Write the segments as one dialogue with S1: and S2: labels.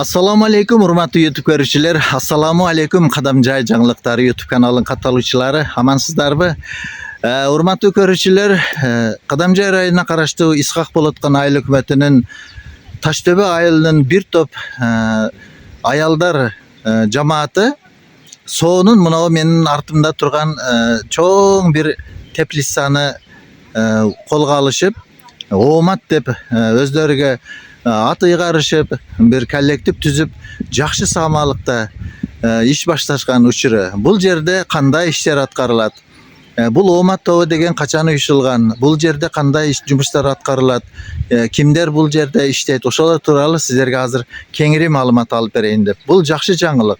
S1: Assalamu alaikum urmatlı YouTube görüşçüler. Assalamu alaikum Kadamjay жаңылыктары YouTube kanalın katılıcıları. Amansızdarбы? Urmatlı görüşçüler, Kadamjay rayonuna karaştуу İshak Bolotkan айыл өкмөтүнүн Таштөбө айылынын bir топ ayaldar жамааты соонун мынау менин артымда турган чоң бир теплицаны колго алышып, Оомат деп өздөрүгө ат ыйгарышып, бир коллектив түзүп, жакшы саамалыкта иш башташкан учуру. Бул жерде кандай иштер аткарылат? Бул Оомат тобу деген качан уюшулган? Бул жерде кандай жумуштар аткарылат? Кимдер бул жерде иштейт? Ошолор тууралуу сиздерге азыр кеңири маалымат алып берейин деп. Бул жакшы жаңылык.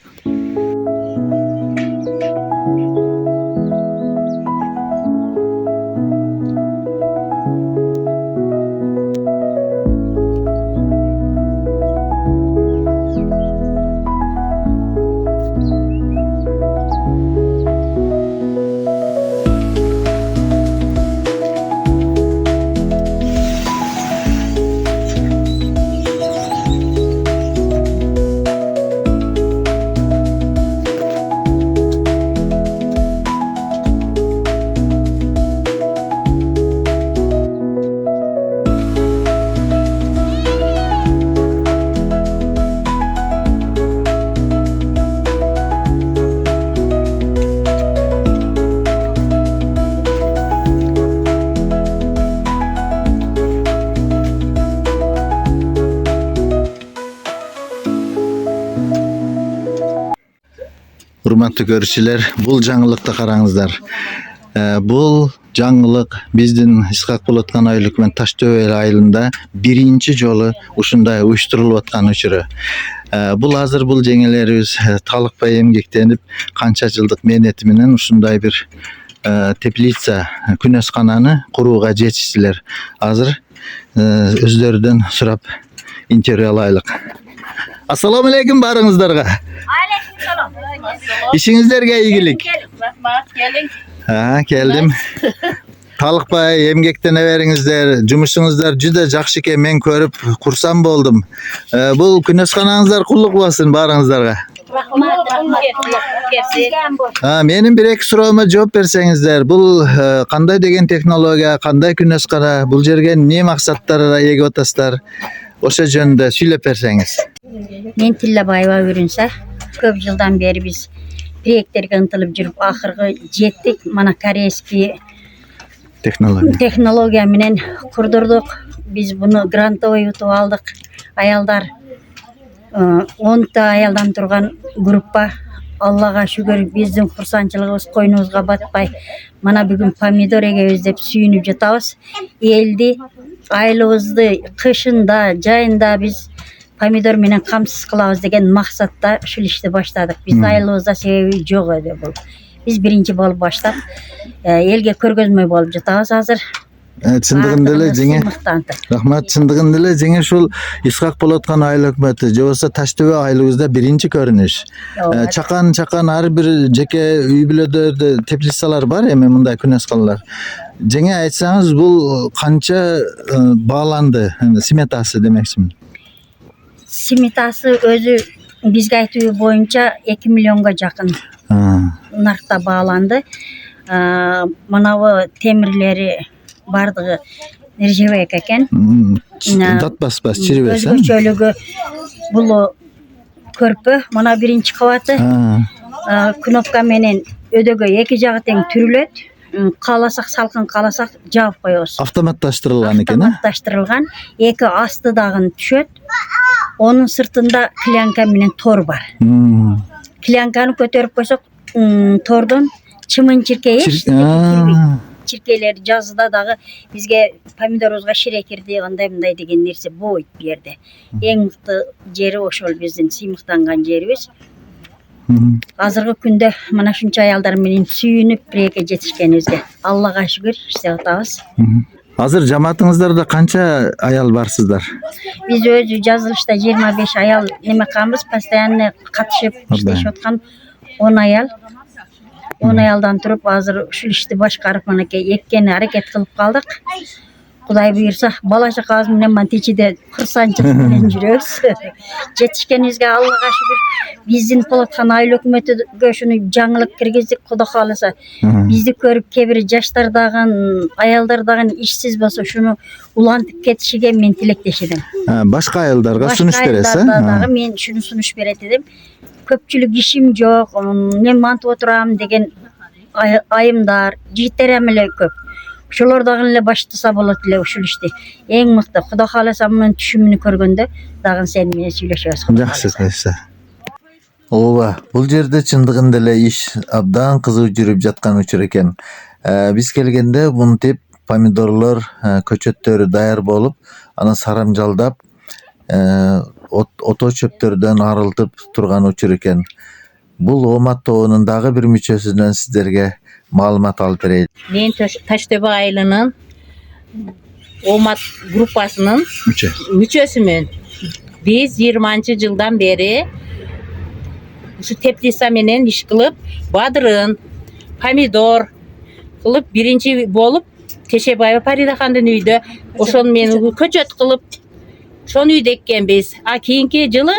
S1: Урматтуу көрүүчүлөр, бул жаңылыкты караңыздар. Бул жаңылык биздин Искак Болоткан айыл өкмөт Таштөбө айылында биринчи жолу ушундай уюштурулуп аткан учуру. Бул азыр бул жеңелерибиз талыкпай эмгектенип, канча жылдык мээнети менен ушундай бир теплица, күнөскананы курууга жетиштилер. Азыр өздөрүдөн сурап интервью алайлык. Ассаламу алейкум барыңыздарга. İşinizlerge iyilik. Geldim. Talыкпай эмгектенебериңиздер, жумушуңуздар juda жакшы экен, мен көрүп курсам болдум. Бул күнөсканаңыздар куллук болсун барыңыздарга. Менин бир-эки суроома жооп берсеңиздер, бул кандай деген технология, кандай күнөскана, бул жерге эмне максаттарга эгип атасыздар? Ошо жөнүндө сүйлөп берсеңиз.
S2: Мен Тиллабаева Үрүнсө. Көп жылдан бери биз проекттерге ынтылып жүрүп, акыркы жеттик. Мана корейский технология менен курдурдук. Биз буну грантовый утуп алдык. Аялдар 10 та аялдан турган группа. Аллага шүгүр, биздин курсанчылыгыбыз койнубузга батпай. Мана бүгүн помидор эгебиз деп сүйүнүп жатабыз. Элди, айылыбызды кышында, жайында биз помидор менен камсыз кылабыз деген максатта ушул ишти баштадык. Биздин айылыбызда себеби жок эди бул. Биз биринчи болуп баштап, элге көргөзмө болуп жатабыз азыр.
S1: Чындыгында эле жеңе. Рахмат, чындыгында эле жеңе ушул Искак Болоткан айыл өкмөтү же болбосо Таштөбө айылыбызда биринчи көрүнүш. Чакан ар бир жеке үй бүлөдөрдө теплицалар бар эми мындай күнөсканалар. Жеңе айтсаңыз, бул канча бааланды, сметасы демекчимин.
S2: Сметасы өзү бизге айтуу боюнча 2 миллионго жакын наркта бааланды. Манабы темирлери бардыгы нержавейка экен.
S1: Датпас, чирибес.
S2: Өзгөчөлүгү бул көрпө, мана биринчи кабаты. Кнопка менен өдөгө эки жагы тең түрүлөт. Кааласак салкын, кааласак жаап коебуз.
S1: Автоматташтырылган экен,
S2: Автоматташтырылган. Эки асты дагы түшөт. Onun sırtında klyanka менен тор бар. Klyankаны көтөрүп койсок, тордон чымын чиркейи, чиркейлер жазда дагы бизге помидорубузга шире кирди, андай мындай деген нерсе болбойт бу жерде. Эң мыкты жери ошол биздин сыймыктанган жерибиз. Азыркы күндө мына ушунча аялдар менен сүйүнүп бирге жетишкенибизге Аллага шүгүр иштеп атабыз.
S1: Азыр жамаатыңыздарда канча аял барсыздар?
S2: Биз өзү жазылышта 25 аял неме кылабыз, постоянно катышып иштешип аткан 10 аял. 10 аялдан туруп азыр ушул ишти башкарып, манакей эккени аракет кылып калдык. Құдай бұйырса, бала шағамыз менен мантичиде құрсанчылық менен жүрөбүз. Жетишкенибизге Аллага шүгүр. Биздин болуп аткан айыл өкмөтүгө ушуну жаңылык киргиздик, Кудай кааласа. Бизди көрүп кээ бир жаштар дагы, аялдар дагы ишсиз болсо, ушуну улантып кетишиге мен тилектеш едим.
S1: Башка айылдарга сунуш бересиз?
S2: Башка айылдарда дагы мен шуну сунуш берет едим. Көпчүлүк ишим жок, мен мантып отурам деген айымдар, жигиттерим эле көп. Ошолор дагы эле баштаса болот эле ушул ишти. Эң мыкты, Кудай кааласа мунун түшүмүнү көргөндө дагы сен менен сүйлөшөбүз.
S1: Жакшы. Ооба, бул жерде чындыгында эле иш абдан кызуу жүрүп жаткан учур экен. Биз келгенде мынтип помидорлор, көчөттөрү даяр болуп, аны сарамжалдап, ото чөптөрдөн арылтып турган учур экен. Бул Оомат тобунун дагы бир мүчөсүнөн сиздерге маалымат алып берейин.
S3: Мен Таштөбө айылынын Оомат группасынын мүчөсүмүн. Биз 20-жылдан бери ушу теплица менен иш кылып, бадырын, помидор кылып, биринчи болуп Тешебаева Паридахандын үйдө ошону мен көчөт кылып, ошону үйдө эккенбиз. Кийинки жылы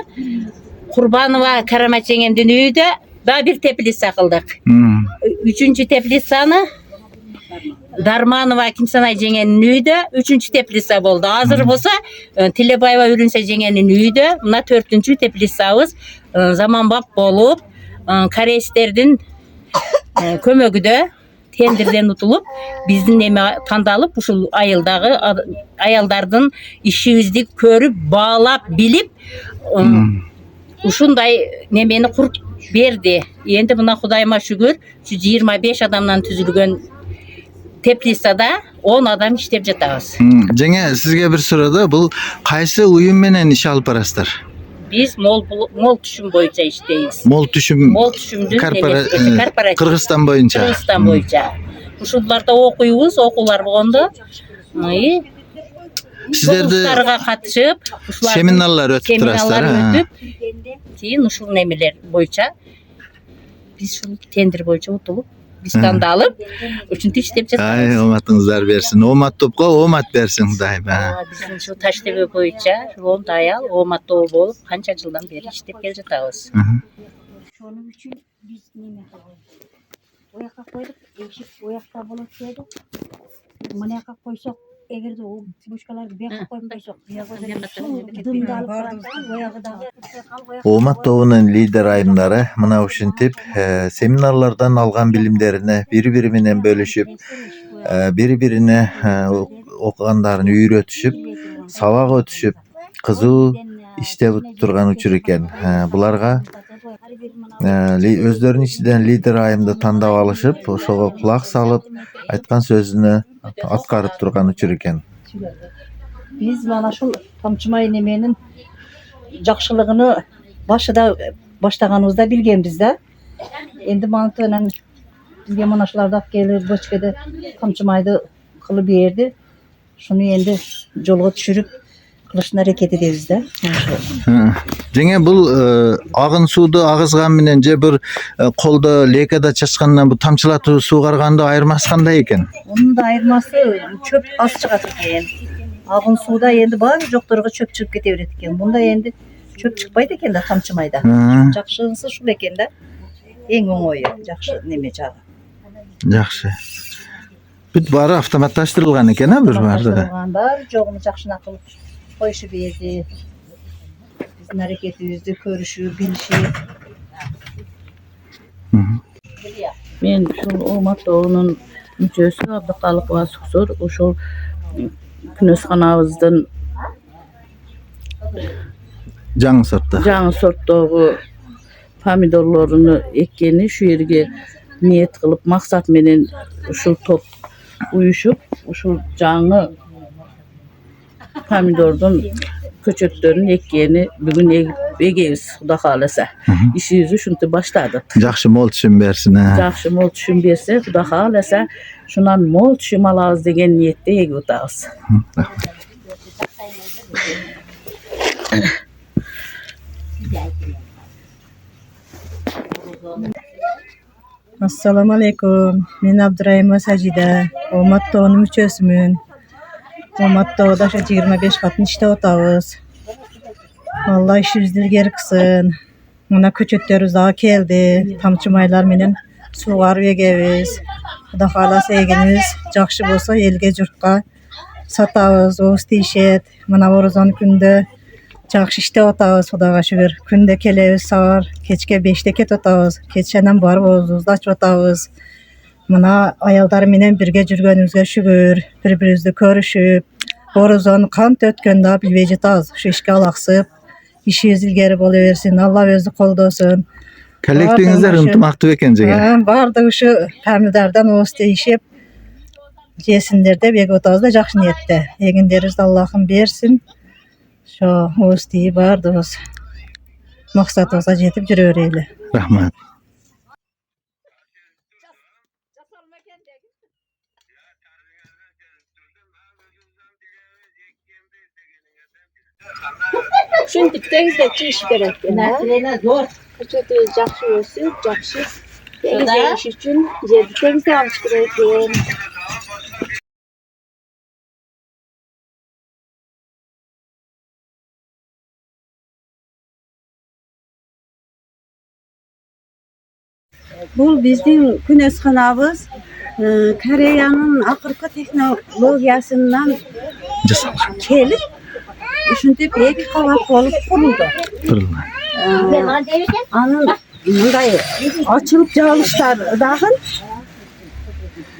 S3: Курбанова Карамат жеңемдин үйдө дагы бир теплица кылдык. Үчүнчү теплицаны Дарманова Кимсанай жеңенин үйдө 3-чү теплица болду. Азыр болсо Тилебаева Үрүнсө жеңенин үйдө мына 4-чү теплицабыз заманбап болуп, корейстердин көмөгүдө тендерден утулуп, биздин эме тандалып, ушул айылдагы аялдардын ишибизди көрүп, баалап, билип, ушундай немени куруп берди. Энди мына Кудайыма шүгүр, 25 адамдан түзүлгөн теплицада 10 адам иштеп жатабыз.
S1: Жеңе, сизге бир суроо да, бул кайсы уюм менен иш алып барасыздар?
S3: Биз мол түшүм боюнча иштейбиз.
S1: Мол
S3: түшүмдүн корпоратив.
S1: Кыргызстан боюнча.
S3: Ушуларда окуйбуз, окуулар болгондо
S1: сиздерде
S3: катышып,
S1: семинарлар өтүп турасыздар.
S3: Кийин ушул немелер боюнча биз ушул тендер боюнча утулуп, биз тандалып, ушинтип иштеп жатабыз.
S1: Ооматыңыздар берсин. Оомат топко оомат берсин Кудайым.
S3: Биздин ушул Таштөбө боюнча 10 аял Оомат тобу болуп, канча жылдан бери иштеп кел жатабыз.
S2: Ошонун үчүн биз неме кылабыз? Оякка койдук, эшик оякта болот дедик. Мына жака койсок, эгерде бушкаларды бияка коюп койсок, дымды алып барсак, оягы дагы.
S1: Оомат тобунун лидер айымдары мына ушинтип семинарлардан алган билимдерине бири-бири менен бөлүшүп, бири-бирине окугандарын үйрөтүшүп, сабак өтүшүп, кызуу иштеп турган учур экен. Буларга өздөрүнүн ичинен лидер айымды тандап алышып, ошого кулак салып, айткан сөзүнө аткарып турган учур экен.
S4: Биз мана ушул тамчымай неменин жакшылыгыны башыда баштаганыбызда билгенбиз да. Энди мантып анан бизге мына ушуларды алып келип бочкеде тамчымайды кылып берди. Шуну энди жолго түшүрүп кылыштын аракет эдебиз да.
S1: Жеңе, бул агын сууду агызган менен же бир колдо лейкада чачкандан бул тамчылатуу суугарганда айырмасы кандай экен?
S4: Мунун да айырмасы чөп аз чыгат экен. Агын сууда энди баары жокторго чөп чыгып кете берет экен. Мунда энди чөп чыкпайт экен да тамчымайда. Жакшысы ушул экен да. Эң оңою, жакшы неме жагы.
S1: Жакшы. Бүт баары автоматташтырылган экен, бир баары.
S4: Баары жогуну жакшына кылып коюшу берди. Биздин аракетибизди көрүшүп, билишип.
S3: Мен ушул Оомат тобунун мүчөсү Абдыкалыкова Суксур, ушул күнөсканабыздын жаңы сорттогу помидорлоруну эккени шу жерге ниет кылып, максат менен ушул топ уюшуп, ушул жаңы помидордун көчөттөрүн эккени бүгүн эгебиз, Кудай кааласа. Ишибизди ушинтип баштадык.
S1: Жакшы мол түшүм берсин.
S3: Жакшы мол түшүм берсе, Кудай кааласа, шунан мол түшүм алабыз деген ниетте эгип атабыз.
S4: Ассаламу алейкум. Мен Абдырайымова Сажида, Оомат тобунун мүчөсүмүн. Omat'ta da 25 katın işte otağız. Allah işimiz ilgeri kısın. Ona köçötlerimiz daha geldi. Tamçımaylar menen suğar egemiz. Xuda xalasa egimiz jakşı bolsa elge jurtqa satabız, oğuz tişet. Mana Orozan günde jakşı işte otağız, Xudaga şükür. Günde kelebiz sağar, keçke 5'te ket otağız. Keçenen barıp oğuzubuzda aç otağız. Mana ayaldar menen birge jürgenimizge şükür. Bir-birimizdi körüşüp, Orozan kant ötkende bilbey jetağız. Şu işke alaqsıp, işimiz ilgeri bolaversin. Allah özü koldosun.
S1: Kollektivingizler ынтымактуу экен жеге.
S4: Bardı şu pärmilerden oğuz değişip yesinler de bek otağız da jakşı niyette. Eginderiz de Allah'ım bersin. Şu oğuz deyi bardığız. Maksatımıza jetip jürebereyli.
S1: Rahmat.
S5: Ушинтиптен иш керек экен.
S3: Мәселені зор.
S5: Көчөтү жакшы өсүп, жакшы
S3: Шуда.
S5: тегиз үчүн жерди тегиздеп алыш керек экен.
S2: Бұл біздің күнесханабыз Кореяның ақырқы технологиясынан
S1: Жасалган.
S2: келіп, үшінтіп екі қабат болып құрылды.
S1: Курулган.
S2: Анын мындай açılıp жабылыштардагы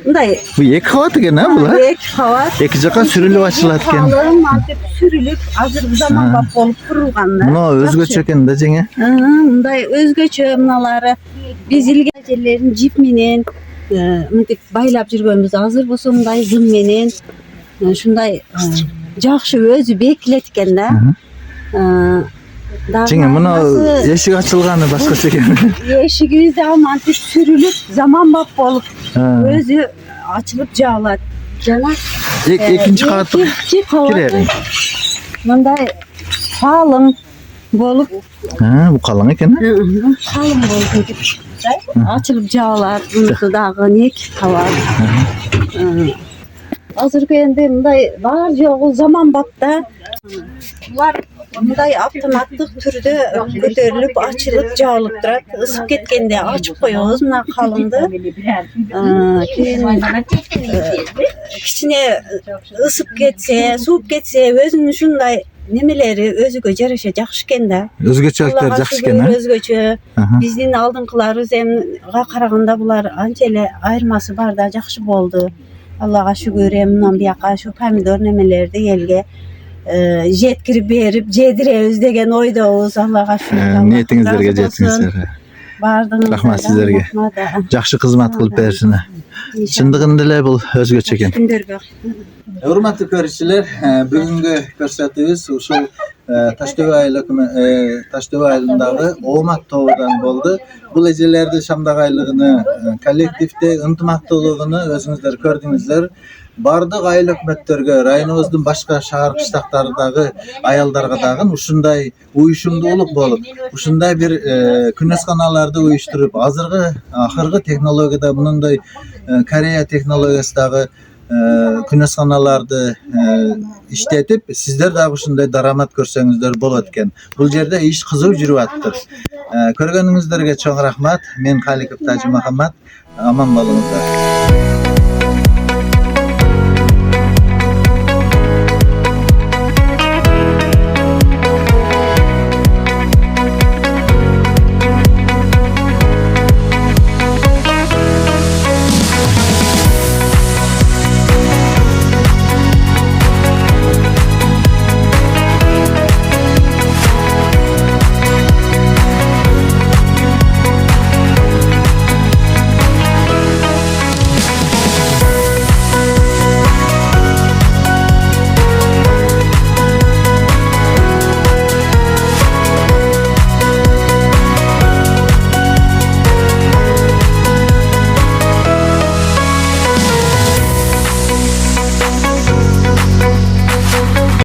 S2: мындай
S1: Bu эки кабат экен, а бул?
S2: екі қабат
S1: Эки жака сүрүлүп ачылат экен.
S2: қалың антип сүрүлүп азыркы заманга болуп курулгандар.
S1: Мына өзгөчө экен да жеңе.
S2: Мындай өзгөчө мыналары биз илгери жерлерин жип менен мынтип байлап жүргөнбүз. Азыр болсо мындай зым менен ушундай жакшы өзү бекилет экен да.
S1: Жеңе, мына эшик ачылганы башкача экен.
S2: Эшигибиз да мантип сүрүлүп заманбап болуп өзү ачылып жабылат. Жана
S1: Экинчи кабаттык
S2: экинчи кабаты
S1: кире.
S2: мындай калың болуп
S1: Бул калың экен.
S2: калың болуп мынтип ачылып жабылат. Мунусу дагы эки кабат. Азыркы энди мындай бар жогу заманбапта булар мындай автоматтык түрдө көтөрүлүп ачылып жабылып турат. Isıp кеткенде ачып коебуз мына калыңды. Кичине ысып кетсе, сууп кетсе өзүнүн ушундай немелери өзүгө жараша жакшы экен да.
S1: Өзгөчөлүктөр жакшы экен, а?
S2: Өзгөчө. Биздин алдыңкыларыбыз эмга караганда булар анча эле айырмасы бар да жакшы болду. Аллага шүгүр, мындан бияка şu помидор немелерди элге жеткирип берип жедиребиз деген ойдобуз. Аллага шүгүр.
S1: Ниетиңиздерге жетиңиздер.
S2: Бардыңыздар.
S1: Рахмат сиздерге. Жакшы кызмат кылып берсин. Чындыгында эле бул өзгөчө экен.
S2: Күндөргө.
S1: Урматтуу көрүүчүлөр, бүгүнкү көрсөтүүбүз ушул Таштөбө айылындагы Оомат тобудан болду. Бул эжелерди шамдагайлыгыны, коллективде ынтымактуулугуну өзүңүздөр көрдүңүздөр. Бардык айыл өкмөттөргө, районубуздун башка шаар кыштактардагы аялдарга дагы ушундай уюшумдуулук болуп, ушундай бир күнөсканаларды уюштуруп, акыркы технологияда мындай Корея технологиясындагы күнөсканаларды иштетип, сиздер дагы ушундай дарамат көрсөңүздөр болот экен. Бул жерде иш кызуу жүрүп атты. Көргөнүңүздөргө чоң рахмат. Мен Халиков Тажи Махамат. Аман болуңуздар.